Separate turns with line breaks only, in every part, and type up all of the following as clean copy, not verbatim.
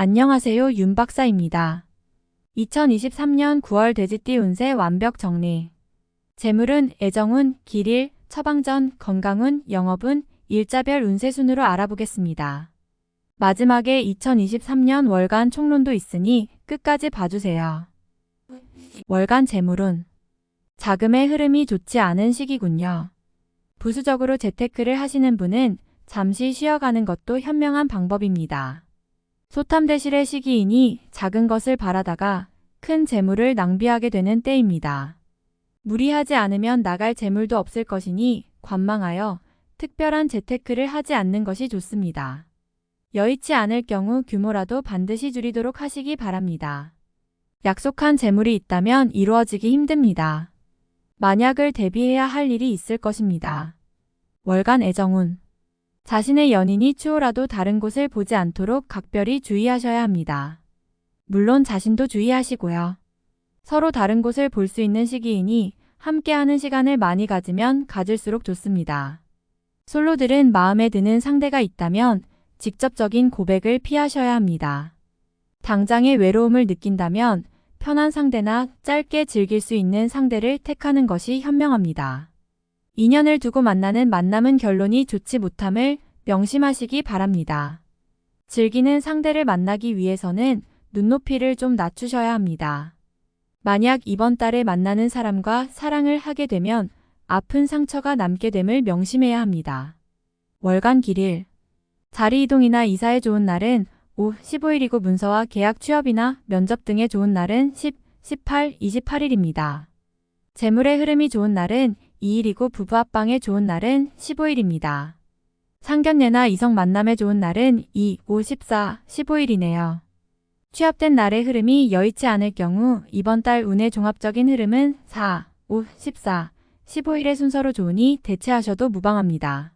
안녕하세요, 윤 박사입니다. 2023년 9월 돼지띠 운세 완벽 정리. 재물운, 애정운, 길일, 처방전, 건강운, 영업운, 일자별 운세 순으로 알아보겠습니다. 마지막에 2023년 월간 총론도 있으니 끝까지 봐주세요. 월간 재물운. 자금의 흐름이 좋지 않은 시기군요. 부수적으로 재테크를 하시는 분은 잠시 쉬어가는 것도 현명한 방법입니다. 소탐대실의 시기이니 작은 것을 바라다가 큰 재물을 낭비하게 되는 때입니다. 무리하지 않으면 나갈 재물도 없을 것이니 관망하여 특별한 재테크를 하지 않는 것이 좋습니다. 여의치 않을 경우 규모라도 반드시 줄이도록 하시기 바랍니다. 약속한 재물이 있다면 이루어지기 힘듭니다. 만약을 대비해야 할 일이 있을 것입니다. 월간 애정운. 자신의 연인이 추호라도 다른 곳을 보지 않도록 각별히 주의하셔야 합니다. 물론 자신도 주의하시고요. 서로 다른 곳을 볼 수 있는 시기이니 함께하는 시간을 많이 가지면 가질수록 좋습니다. 솔로들은 마음에 드는 상대가 있다면 직접적인 고백을 피하셔야 합니다. 당장의 외로움을 느낀다면 편한 상대나 짧게 즐길 수 있는 상대를 택하는 것이 현명합니다. 인연을 두고 만나는 만남은 결론이 좋지 못함을 명심하시기 바랍니다. 즐기는 상대를 만나기 위해서는 눈높이를 좀 낮추셔야 합니다. 만약 이번 달에 만나는 사람과 사랑을 하게 되면 아픈 상처가 남게 됨을 명심해야 합니다. 월간 길일. 자리 이동이나 이사에 좋은 날은 5, 15일이고 문서와 계약 취업이나 면접 등에 좋은 날은 10, 18, 28일입니다. 재물의 흐름이 좋은 날은 2일이고 부부 합방에 좋은 날은 15일입니다. 상견례나 이성 만남에 좋은 날은 2, 5, 14, 15일이네요. 취업된 날의 흐름이 여의치 않을 경우 이번 달 운의 종합적인 흐름은 4, 5, 14, 15일의 순서로 좋으니 대체하셔도 무방합니다.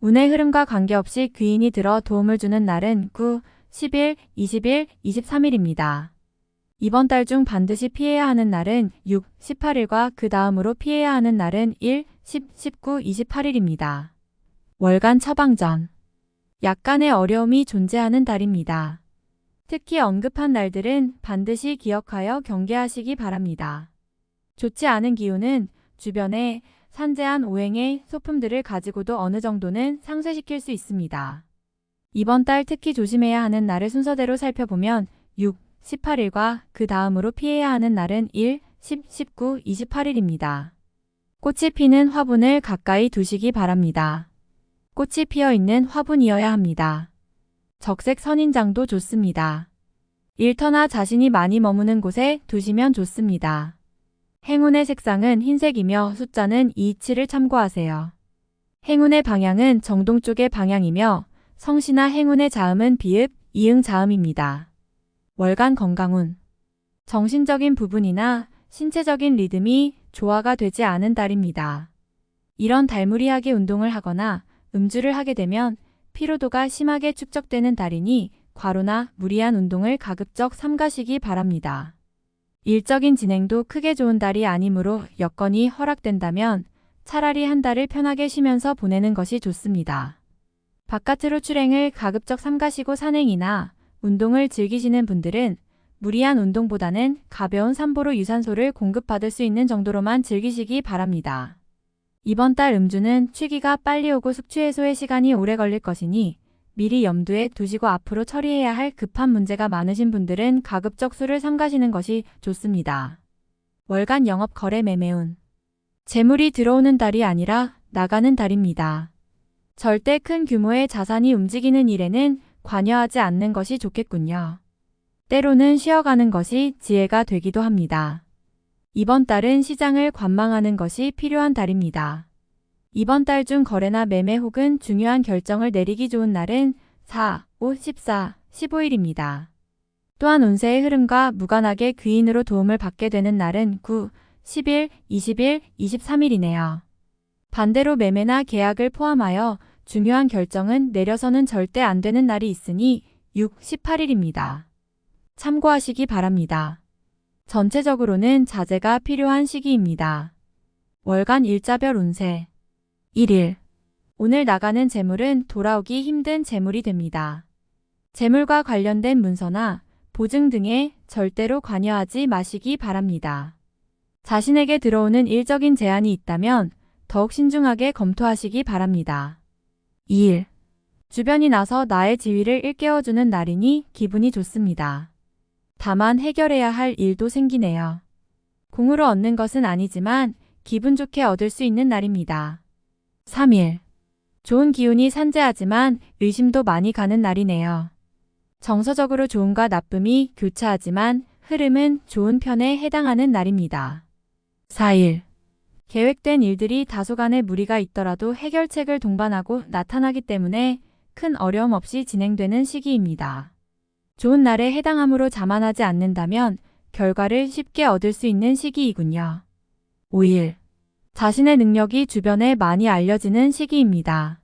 운의 흐름과 관계없이 귀인이 들어 도움을 주는 날은 9, 10일, 20일, 23일입니다. 이번 달 중 반드시 피해야 하는 날은 6, 18일과 그 다음으로 피해야 하는 날은 1, 10, 19, 28일입니다. 월간 처방전. 약간의 어려움이 존재하는 달입니다. 특히 언급한 날들은 반드시 기억하여 경계하시기 바랍니다. 좋지 않은 기운은 주변에 산재한 오행의 소품들을 가지고도 어느 정도는 상쇄시킬 수 있습니다. 이번 달 특히 조심해야 하는 날을 순서대로 살펴보면 6, 18일과 그 다음으로 피해야 하는 날은 1, 10, 19, 28일입니다. 꽃이 피는 화분을 가까이 두시기 바랍니다. 꽃이 피어있는 화분이어야 합니다. 적색 선인장도 좋습니다. 일터나 자신이 많이 머무는 곳에 두시면 좋습니다. 행운의 색상은 흰색이며 숫자는 2, 7을 참고하세요. 행운의 방향은 정동 쪽의 방향이며 성씨나 행운의 자음은 비읍, 이응 자음입니다. 월간 건강운. 정신적인 부분이나 신체적인 리듬이 조화가 되지 않은 달입니다. 이런 달무리하게 운동을 하거나 음주를 하게 되면 피로도가 심하게 축적되는 달이니 과로나 무리한 운동을 가급적 삼가시기 바랍니다. 일적인 진행도 크게 좋은 달이 아니므로 여건이 허락된다면 차라리 한 달을 편하게 쉬면서 보내는 것이 좋습니다. 바깥으로 출행을 가급적 삼가시고 산행이나 운동을 즐기시는 분들은 무리한 운동보다는 가벼운 산보로 유산소를 공급받을 수 있는 정도로만 즐기시기 바랍니다. 이번 달 음주는 취기가 빨리 오고 숙취 해소에 시간이 오래 걸릴 것이니 미리 염두에 두시고 앞으로 처리해야 할 급한 문제가 많으신 분들은 가급적 술을 삼가시는 것이 좋습니다. 월간 영업 거래 매매운. 재물이 들어오는 달이 아니라 나가는 달입니다. 절대 큰 규모의 자산이 움직이는 일에는 관여하지 않는 것이 좋겠군요. 때로는 쉬어가는 것이 지혜가 되기도 합니다. 이번 달은 시장을 관망하는 것이 필요한 달입니다. 이번 달 중 거래나 매매 혹은 중요한 결정을 내리기 좋은 날은 4, 5, 14, 15일입니다. 또한 운세의 흐름과 무관하게 귀인으로 도움을 받게 되는 날은 9, 10일, 20일, 23일이네요. 반대로 매매나 계약을 포함하여 중요한 결정은 내려서는 절대 안 되는 날이 있으니 6, 18일입니다. 참고하시기 바랍니다. 전체적으로는 자제가 필요한 시기입니다. 월간 일자별 운세. 1일. 오늘 나가는 재물은 돌아오기 힘든 재물이 됩니다. 재물과 관련된 문서나 보증 등에 절대로 관여하지 마시기 바랍니다. 자신에게 들어오는 일적인 제안이 있다면 더욱 신중하게 검토하시기 바랍니다. 2일. 주변이 나서 나의 지위를 일깨워주는 날이니 기분이 좋습니다. 다만 해결해야 할 일도 생기네요. 공으로 얻는 것은 아니지만 기분 좋게 얻을 수 있는 날입니다. 3일. 좋은 기운이 산재하지만 의심도 많이 가는 날이네요. 정서적으로 좋음과 나쁨이 교차하지만 흐름은 좋은 편에 해당하는 날입니다. 4일. 계획된 일들이 다소간의 무리가 있더라도 해결책을 동반하고 나타나기 때문에 큰 어려움 없이 진행되는 시기입니다. 좋은 날에 해당하므로 자만하지 않는다면 결과를 쉽게 얻을 수 있는 시기이군요. 5일. 자신의 능력이 주변에 많이 알려지는 시기입니다.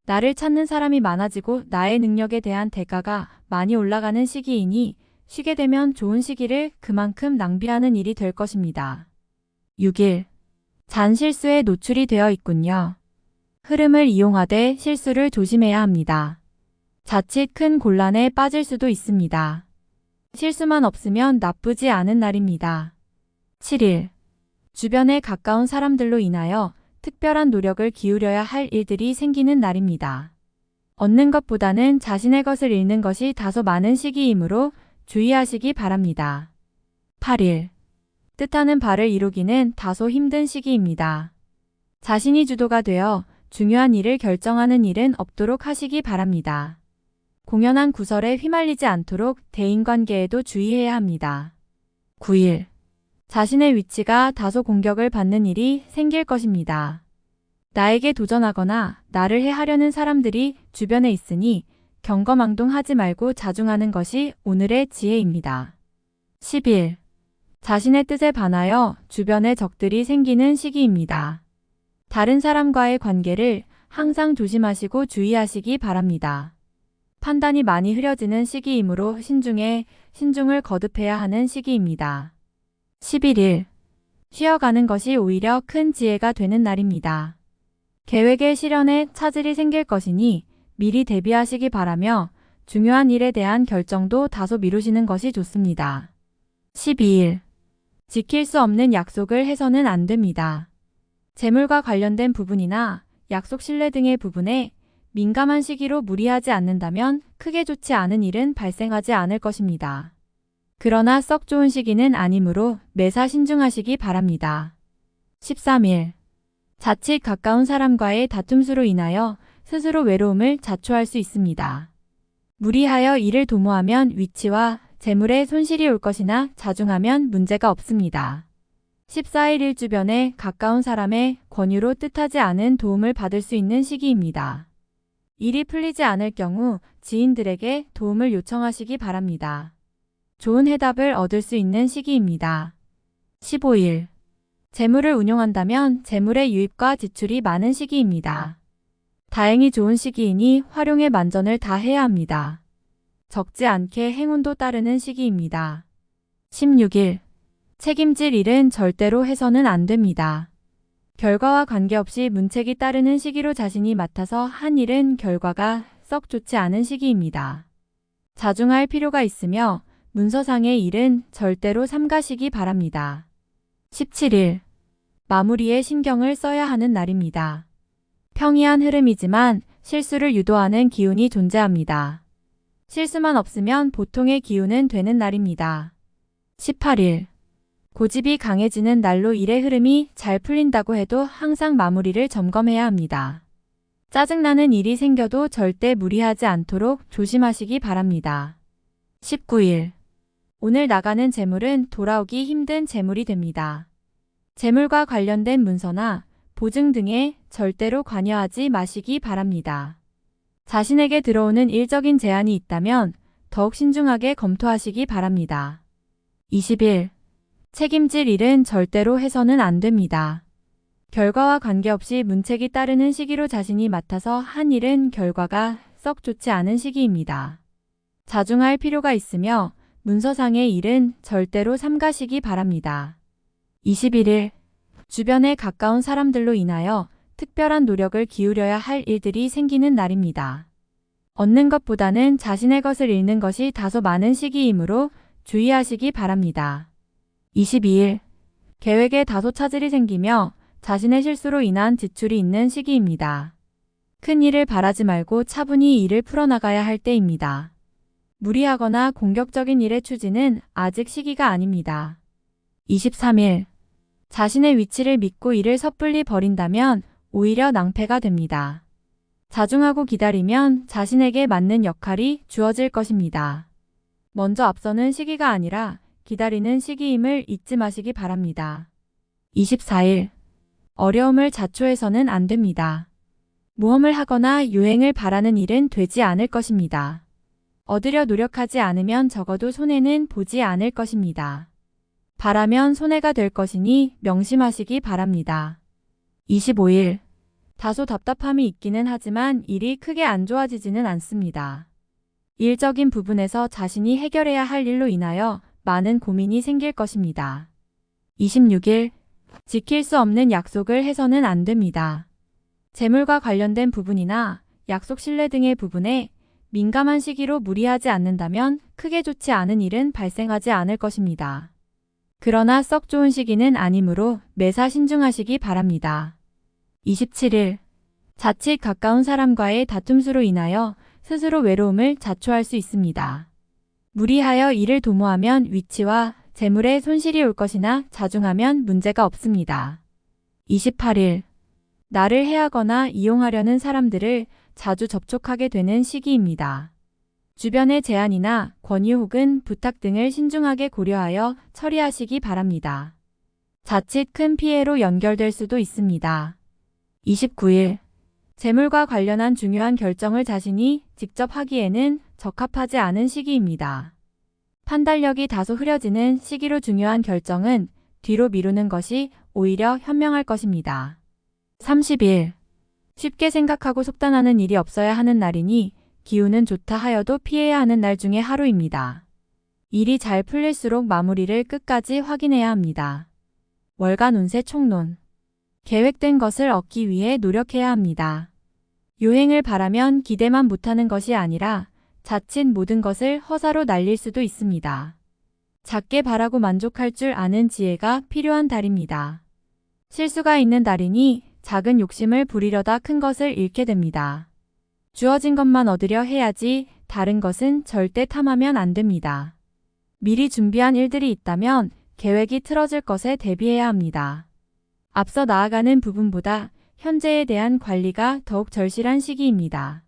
나를 찾는 사람이 많아지고 나의 능력에 대한 대가가 많이 올라가는 시기이니 쉬게 되면 좋은 시기를 그만큼 낭비하는 일이 될 것입니다. 6일. 잔실수에 노출이 되어 있군요. 흐름을 이용하되 실수를 조심해야 합니다. 자칫 큰 곤란에 빠질 수도 있습니다. 실수만 없으면 나쁘지 않은 날입니다. 7일. 주변에 가까운 사람들로 인하여 특별한 노력을 기울여야 할 일들이 생기는 날입니다. 얻는 것보다는 자신의 것을 잃는 것이 다소 많은 시기이므로 주의하시기 바랍니다. 8일. 뜻하는 바를 이루기는 다소 힘든 시기입니다. 자신이 주도가 되어 중요한 일을 결정하는 일은 없도록 하시기 바랍니다. 공연한 구설에 휘말리지 않도록 대인관계에도 주의해야 합니다. 9일. 자신의 위치가 다소 공격을 받는 일이 생길 것입니다. 나에게 도전하거나 나를 해하려는 사람들이 주변에 있으니 경거망동하지 말고 자중하는 것이 오늘의 지혜입니다. 10일. 자신의 뜻에 반하여 주변에 적들이 생기는 시기입니다. 다른 사람과의 관계를 항상 조심하시고 주의하시기 바랍니다. 판단이 많이 흐려지는 시기이므로 신중을 거듭해야 하는 시기입니다. 11일. 쉬어가는 것이 오히려 큰 지혜가 되는 날입니다. 계획의 실현에 차질이 생길 것이니 미리 대비하시기 바라며 중요한 일에 대한 결정도 다소 미루시는 것이 좋습니다. 12일. 지킬 수 없는 약속을 해서는 안 됩니다. 재물과 관련된 부분이나 약속 신뢰 등의 부분에 민감한 시기로 무리하지 않는다면 크게 좋지 않은 일은 발생하지 않을 것입니다. 그러나 썩 좋은 시기는 아니므로 매사 신중하시기 바랍니다. 13일. 자칫 가까운 사람과의 다툼수로 인하여 스스로 외로움을 자초할 수 있습니다. 무리하여 일을 도모하면 위치와 재물에 손실이 올 것이나 자중하면 문제가 없습니다. 14일 일 주변에 가까운 사람의 권유로 뜻하지 않은 도움을 받을 수 있는 시기입니다. 일이 풀리지 않을 경우 지인들에게 도움을 요청하시기 바랍니다. 좋은 해답을 얻을 수 있는 시기입니다. 15일. 재물을 운용한다면 재물의 유입과 지출이 많은 시기입니다. 다행히 좋은 시기이니 활용에 만전을 다해야 합니다. 적지 않게 행운도 따르는 시기입니다. 16일. 책임질 일은 절대로 해서는 안 됩니다. 결과와 관계없이 문책이 따르는 시기로 자신이 맡아서 한 일은 결과가 썩 좋지 않은 시기입니다. 자중할 필요가 있으며 문서상의 일은 절대로 삼가시기 바랍니다. 17일. 마무리에 신경을 써야 하는 날입니다. 평이한 흐름이지만 실수를 유도하는 기운이 존재합니다. 실수만 없으면 보통의 기운은 되는 날입니다. 18일. 고집이 강해지는 날로 일의 흐름이 잘 풀린다고 해도 항상 마무리를 점검해야 합니다. 짜증나는 일이 생겨도 절대 무리하지 않도록 조심하시기 바랍니다. 19일. 오늘 나가는 재물은 돌아오기 힘든 재물이 됩니다. 재물과 관련된 문서나 보증 등에 절대로 관여하지 마시기 바랍니다. 자신에게 들어오는 일적인 제안이 있다면 더욱 신중하게 검토하시기 바랍니다. 20일. 책임질 일은 절대로 해서는 안 됩니다. 결과와 관계없이 문책이 따르는 시기로 자신이 맡아서 한 일은 결과가 썩 좋지 않은 시기입니다. 자중할 필요가 있으며 문서상의 일은 절대로 삼가시기 바랍니다. 21일. 주변에 가까운 사람들로 인하여 특별한 노력을 기울여야 할 일들이 생기는 날입니다. 얻는 것보다는 자신의 것을 잃는 것이 다소 많은 시기이므로 주의하시기 바랍니다. 22일. 계획에 다소 차질이 생기며 자신의 실수로 인한 지출이 있는 시기입니다. 큰 일을 바라지 말고 차분히 일을 풀어나가야 할 때입니다. 무리하거나 공격적인 일의 추진은 아직 시기가 아닙니다. 23일. 자신의 위치를 믿고 일을 섣불리 버린다면 오히려 낭패가 됩니다. 자중하고 기다리면 자신에게 맞는 역할이 주어질 것입니다. 먼저 앞서는 시기가 아니라 기다리는 시기임을 잊지 마시기 바랍니다. 24일. 어려움을 자초해서는 안 됩니다. 모험을 하거나 유행을 바라는 일은 되지 않을 것입니다. 얻으려 노력하지 않으면 적어도 손해는 보지 않을 것입니다. 바라면 손해가 될 것이니 명심하시기 바랍니다. 25일. 다소 답답함이 있기는 하지만 일이 크게 안 좋아지지는 않습니다. 일적인 부분에서 자신이 해결해야 할 일로 인하여 많은 고민이 생길 것입니다. 26일. 지킬 수 없는 약속을 해서는 안 됩니다. 재물과 관련된 부분이나 약속 신뢰 등의 부분에 민감한 시기로 무리하지 않는다면 크게 좋지 않은 일은 발생하지 않을 것입니다. 그러나 썩 좋은 시기는 아니므로 매사 신중하시기 바랍니다. 27일. 자칫 가까운 사람과의 다툼수로 인하여 스스로 외로움을 자초할 수 있습니다. 무리하여 일을 도모하면 위치와 재물에 손실이 올 것이나 자중하면 문제가 없습니다. 28일. 나를 해하거나 이용하려는 사람들을 자주 접촉하게 되는 시기입니다. 주변의 제안이나 권유 혹은 부탁 등을 신중하게 고려하여 처리하시기 바랍니다. 자칫 큰 피해로 연결될 수도 있습니다. 29일. 재물과 관련한 중요한 결정을 자신이 직접 하기에는 적합하지 않은 시기입니다. 판단력이 다소 흐려지는 시기로 중요한 결정은 뒤로 미루는 것이 오히려 현명할 것입니다. 30일. 쉽게 생각하고 속단하는 일이 없어야 하는 날이니 기운은 좋다 하여도 피해야 하는 날 중에 하루입니다. 일이 잘 풀릴수록 마무리를 끝까지 확인해야 합니다. 월간 운세 총론. 계획된 것을 얻기 위해 노력해야 합니다. 요행을 바라면 기대만 못하는 것이 아니라 자칫 모든 것을 허사로 날릴 수도 있습니다. 작게 바라고 만족할 줄 아는 지혜가 필요한 달입니다. 실수가 있는 달이니 작은 욕심을 부리려다 큰 것을 잃게 됩니다. 주어진 것만 얻으려 해야지 다른 것은 절대 탐하면 안 됩니다. 미리 준비한 일들이 있다면 계획이 틀어질 것에 대비해야 합니다. 앞서 나아가는 부분보다 현재에 대한 관리가 더욱 절실한 시기입니다.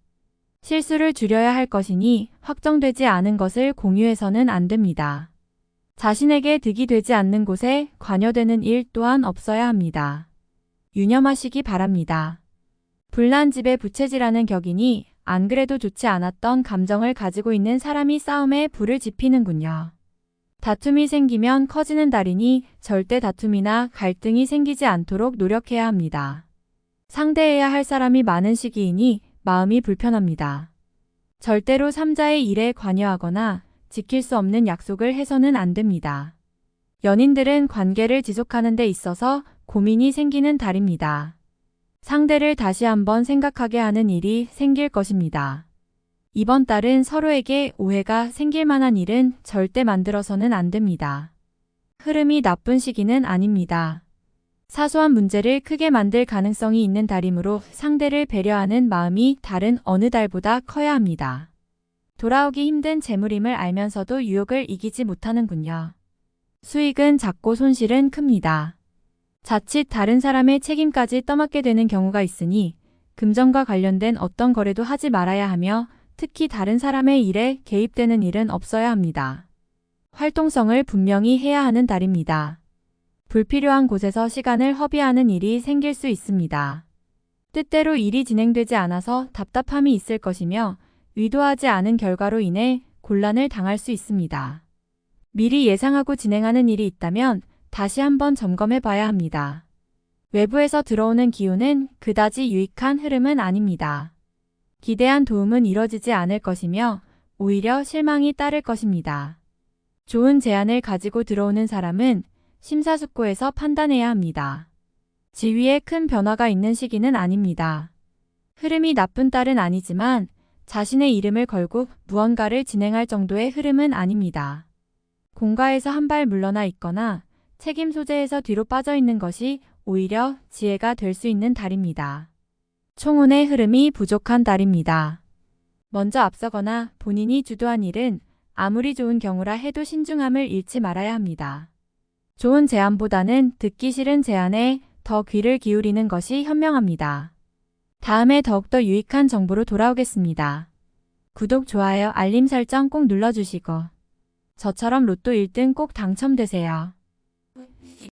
실수를 줄여야 할 것이니 확정되지 않은 것을 공유해서는 안 됩니다. 자신에게 득이 되지 않는 곳에 관여되는 일 또한 없어야 합니다. 유념하시기 바랍니다. 불난집에 부채질하는 격이니 안 그래도 좋지 않았던 감정을 가지고 있는 사람이 싸움에 불을 지피는군요. 다툼이 생기면 커지는 달이니 절대 다툼이나 갈등이 생기지 않도록 노력해야 합니다. 상대해야 할 사람이 많은 시기이니 마음이 불편합니다. 절대로 삼자의 일에 관여하거나 지킬 수 없는 약속을 해서는 안 됩니다. 연인들은 관계를 지속하는 데 있어서 고민이 생기는 달입니다. 상대를 다시 한번 생각하게 하는 일이 생길 것입니다. 이번 달은 서로에게 오해가 생길 만한 일은 절대 만들어서는 안 됩니다. 흐름이 나쁜 시기는 아닙니다. 사소한 문제를 크게 만들 가능성이 있는 달이므로 상대를 배려하는 마음이 다른 어느 달보다 커야 합니다. 돌아오기 힘든 재물임을 알면서도 유혹을 이기지 못하는군요. 수익은 작고 손실은 큽니다. 자칫 다른 사람의 책임까지 떠맡게 되는 경우가 있으니 금전과 관련된 어떤 거래도 하지 말아야 하며 특히 다른 사람의 일에 개입되는 일은 없어야 합니다. 활동성을 분명히 해야 하는 달입니다. 불필요한 곳에서 시간을 허비하는 일이 생길 수 있습니다. 뜻대로 일이 진행되지 않아서 답답함이 있을 것이며 의도하지 않은 결과로 인해 곤란을 당할 수 있습니다. 미리 예상하고 진행하는 일이 있다면 다시 한번 점검해 봐야 합니다. 외부에서 들어오는 기운은 그다지 유익한 흐름은 아닙니다. 기대한 도움은 이뤄지지 않을 것이며 오히려 실망이 따를 것입니다. 좋은 제안을 가지고 들어오는 사람은 심사숙고해서 판단해야 합니다. 지위에 큰 변화가 있는 시기는 아닙니다. 흐름이 나쁜 달은 아니지만 자신의 이름을 걸고 무언가를 진행할 정도의 흐름은 아닙니다. 공과에서 한 발 물러나 있거나 책임 소재에서 뒤로 빠져 있는 것이 오히려 지혜가 될 수 있는 달입니다. 총운의 흐름이 부족한 달입니다. 먼저 앞서거나 본인이 주도한 일은 아무리 좋은 경우라 해도 신중함을 잃지 말아야 합니다. 좋은 제안보다는 듣기 싫은 제안에 더 귀를 기울이는 것이 현명합니다. 다음에 더욱더 유익한 정보로 돌아오겠습니다. 구독, 좋아요, 알림 설정 꼭 눌러주시고 저처럼 로또 1등 꼭 당첨되세요.